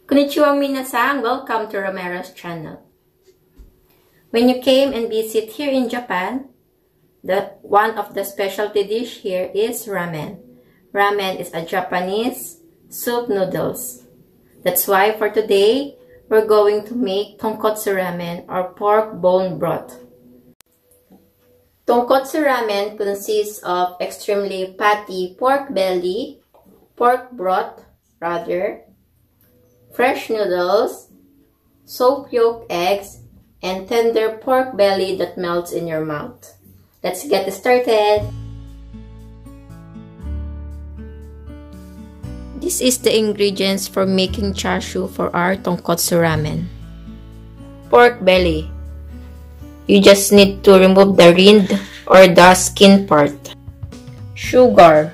Konnichiwa MinaSan, welcome to Romero's channel. When you came and visit here in Japan, one of the specialty dish here is ramen. Ramen is a Japanese soup noodles. That's why for today, we're going to make tonkotsu ramen or pork bone broth. Tonkotsu ramen consists of extremely fatty pork belly, pork broth rather, fresh noodles, soap yolk eggs, and tender pork belly that melts in your mouth. Let's get started! This is the ingredients for making chashu for our tonkotsu ramen. Pork belly. You just need to remove the rind or the skin part. Sugar.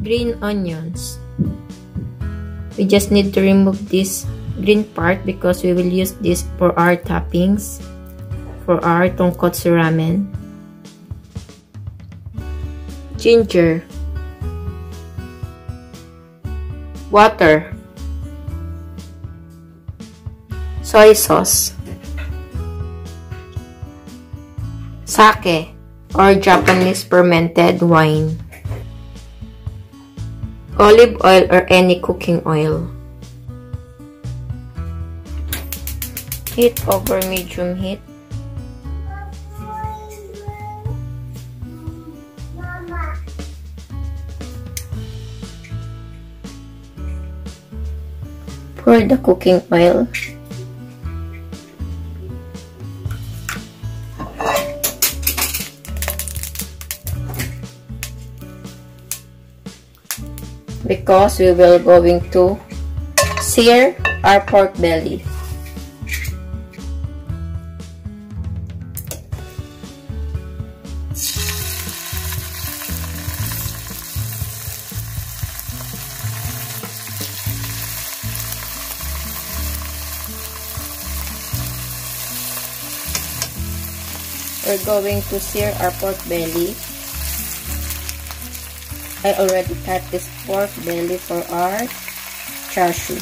Green onions. We just need to remove this green part because we will use this for our toppings for our tonkotsu ramen. Ginger. Water. Soy sauce. Sake or Japanese fermented wine. Olive oil or any cooking oil. Heat over medium heat. Pour the cooking oil. Because we will going to sear our pork belly. We're going to sear our pork belly. I already cut this pork belly for our chashu.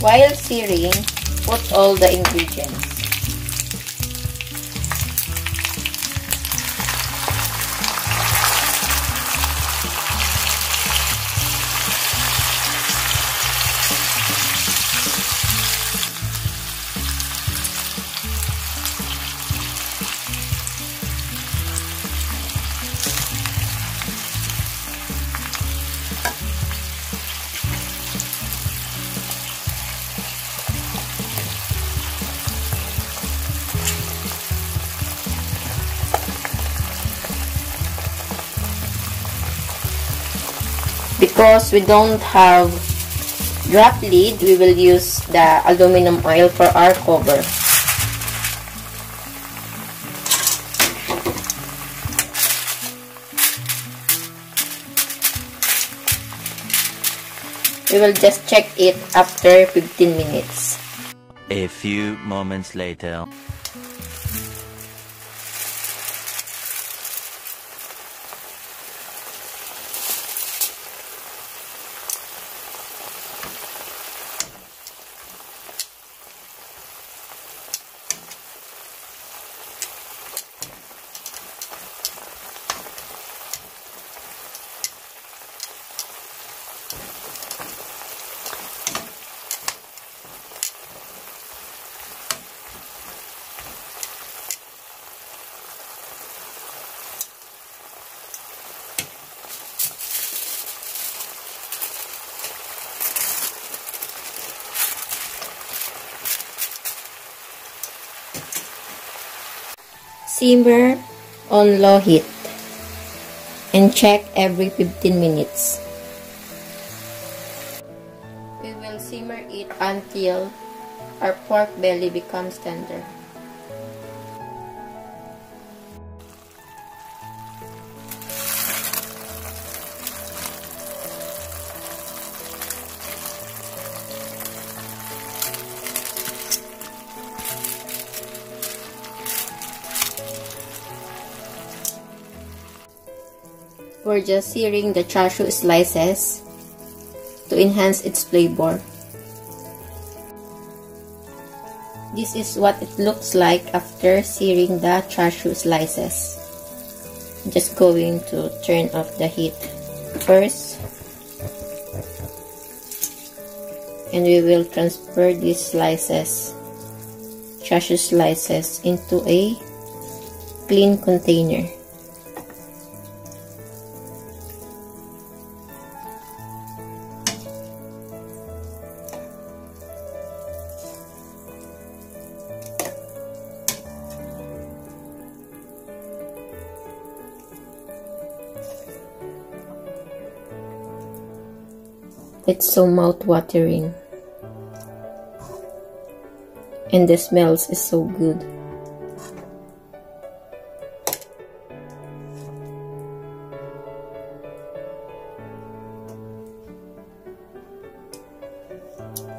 While searing, put all the ingredients. Because we don't have drop lid, we will use the aluminum oil for our cover. We will just check it after 15 minutes. A few moments later. Simmer on low heat. and check every 15 minutes. We will simmer it until our pork belly becomes tender. We're just searing the chashu slices to enhance its flavor. This is what it looks like after searing the chashu slices. I'm just going to turn off the heat first. And we will transfer these slices, chashu slices, into a clean container. It's so mouth-watering, and the smells is so good.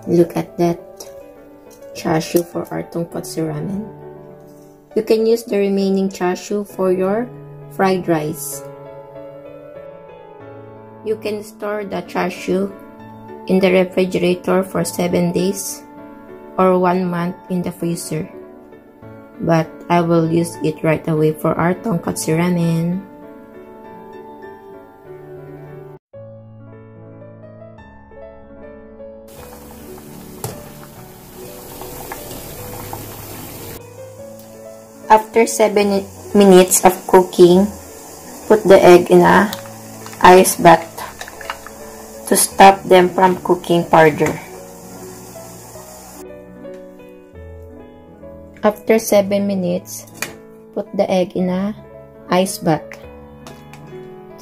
Look at that chashu for our tonkotsu ramen. You can use the remaining chashu for your fried rice. You can store the chashu in the refrigerator for 7 days or 1 month in the freezer, but I will use it right away for our tonkotsu ramen. After 7 minutes of cooking, put the egg in a ice bath to stop them from cooking further. After 7 minutes, put the egg in a ice bath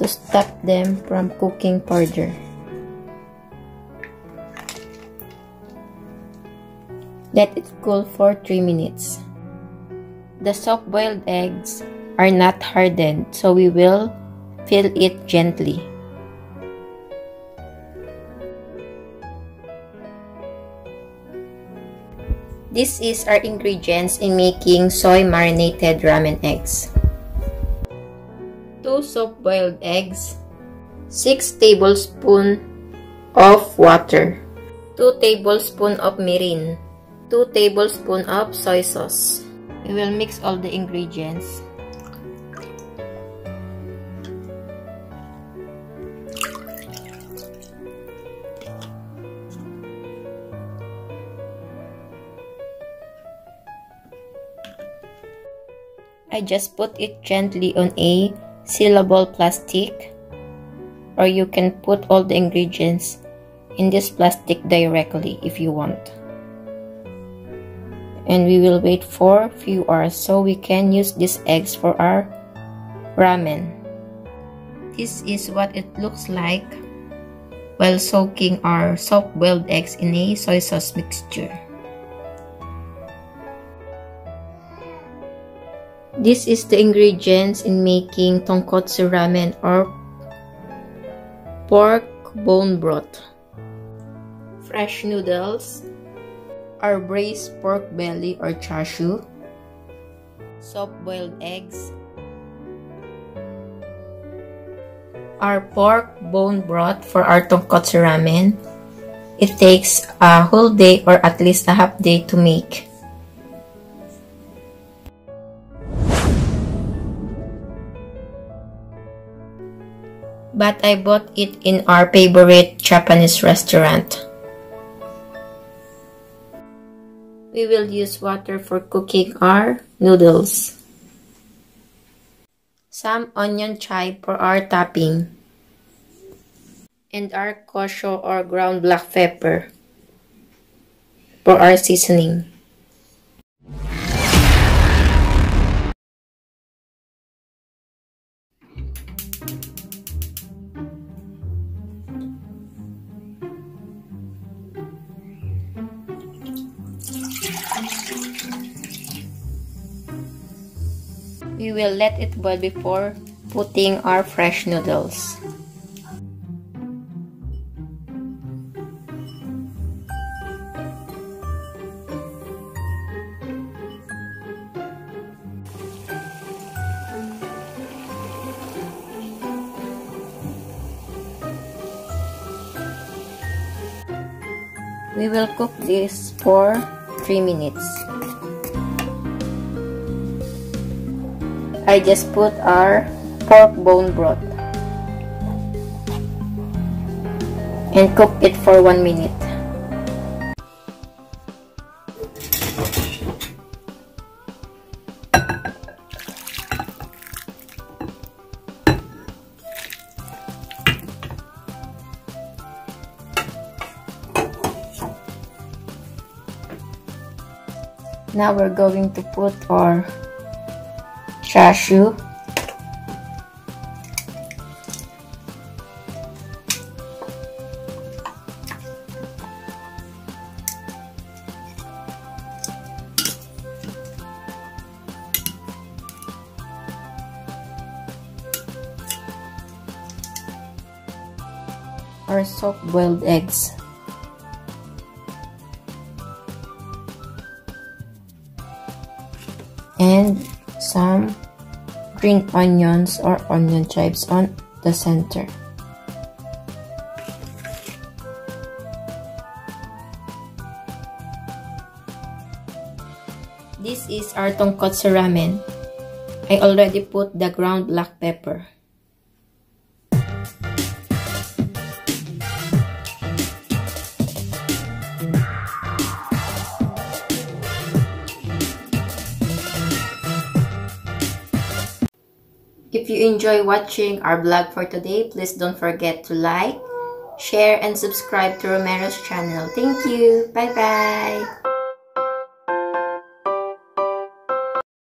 to stop them from cooking further. Let it cool for 3 minutes. The soft-boiled eggs are not hardened, so we will fill it gently. This is our ingredients in making soy marinated ramen eggs. 2 soft-boiled eggs, 6 tablespoons of water, 2 tablespoons of mirin, 2 tablespoons of soy sauce. We will mix all the ingredients. I just put it gently on a sealable plastic, or you can put all the ingredients in this plastic directly if you want. And we will wait for a few hours so we can use these eggs for our ramen. This is what it looks like while soaking our soft-boiled eggs in a soy sauce mixture. This is the ingredients in making tonkotsu ramen or pork bone broth. Fresh noodles, our braised pork belly or chashu, soft-boiled eggs, our pork bone broth for our tonkotsu ramen. It takes a whole day or at least a half day to make. But I bought it in our favorite Japanese restaurant. We will use water for cooking our noodles. Some onion chive for our topping. And our kosho or ground black pepper for our seasoning. We will let it boil before putting our fresh noodles. We will cook this for 3 minutes. I just put our pork bone broth and cook it for 1 minute. Now we're going to put our chashu, our soft-boiled eggs, and some green onions or onion chips on the center. This is our tonkotsu ramen. I already put the ground black pepper. If you enjoy watching our vlog for today, please don't forget to like, share, and subscribe to Romero's channel. Thank you. Bye-bye.